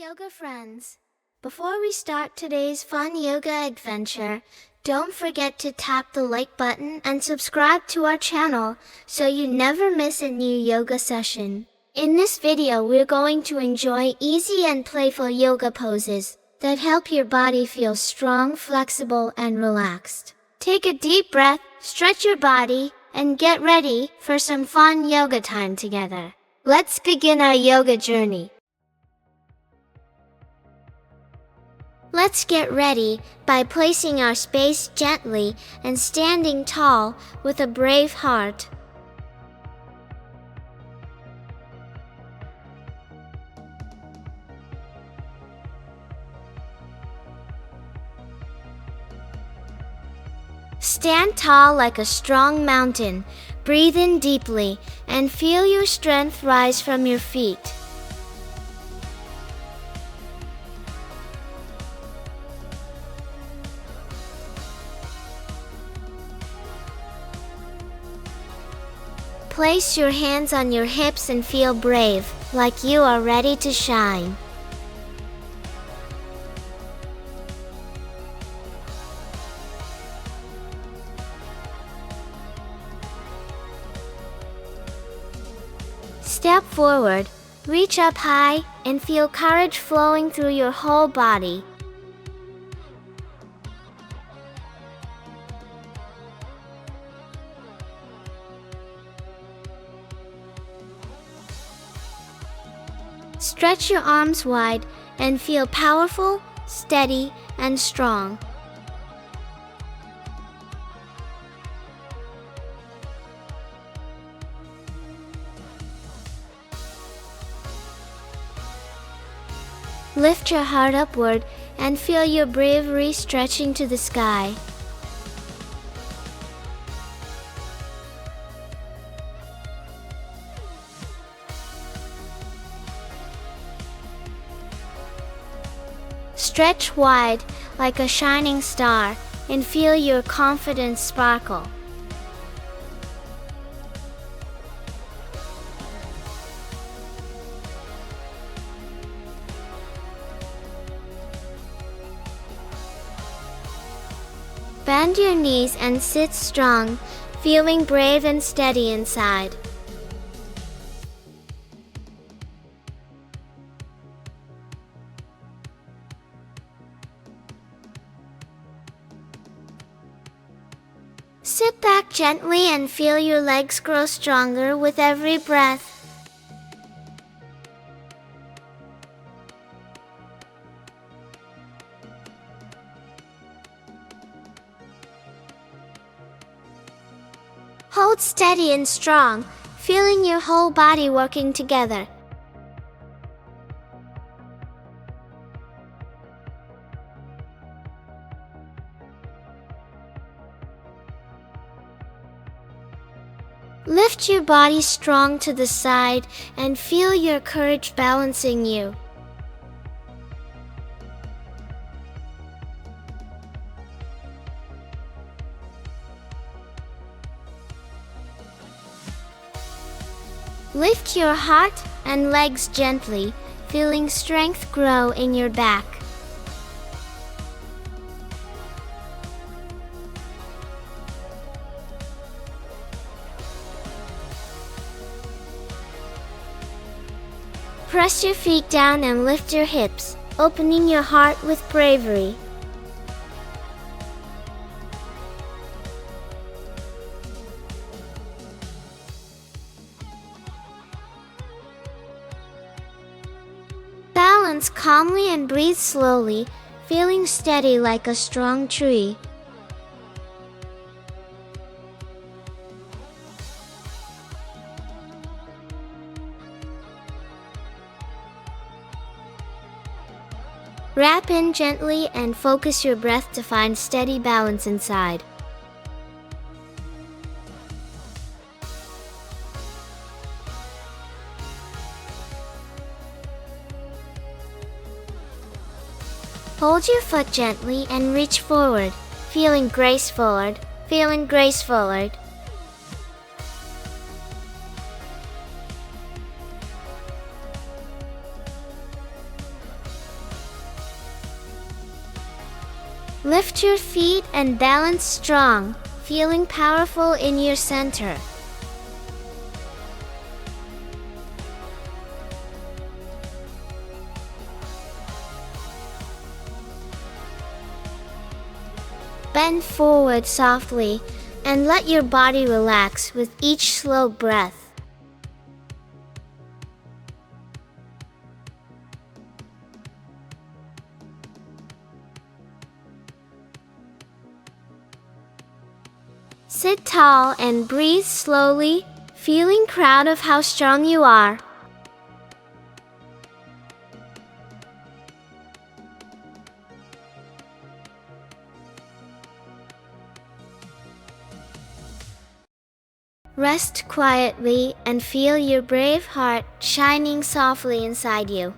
yoga friends! Before we start today's fun yoga adventure, don't forget to tap the like button and subscribe to our channel so you never miss a new yoga session. In this video we're going to enjoy easy and playful yoga poses that help your body feel strong, flexible, and relaxed. Take a deep breath, stretch your body, and get ready for some fun yoga time together. Let's begin our yoga journey. Let's get ready by placing our space gently and standing tall with a brave heart. Stand tall like a strong mountain, breathe in deeply, and feel your strength rise from your feet. Place your hands on your hips and feel brave, like you are ready to shine. Step forward, reach up high, and feel courage flowing through your whole body. Stretch your arms wide and feel powerful, steady, and strong. Lift your heart upward and feel your bravery stretching to the sky. Stretch wide like a shining star and feel your confidence sparkle. Bend your knees and sit strong, feeling brave and steady inside. Sit back gently and feel your legs grow stronger with every breath. Hold steady and strong, feeling your whole body working together. Lift your body strong to the side and feel your courage balancing you. Lift your heart and legs gently, feeling strength grow in your back. Press your feet down and lift your hips, opening your heart with bravery. Balance calmly and breathe slowly, feeling steady like a strong tree. Wrap in gently and focus your breath to find steady balance inside. Hold your foot gently and reach forward, feeling graceful. Lift your feet and balance strong, feeling powerful in your center. Bend forward softly and let your body relax with each slow breath. Sit tall and breathe slowly, feeling proud of how strong you are. Rest quietly and feel your brave heart shining softly inside you.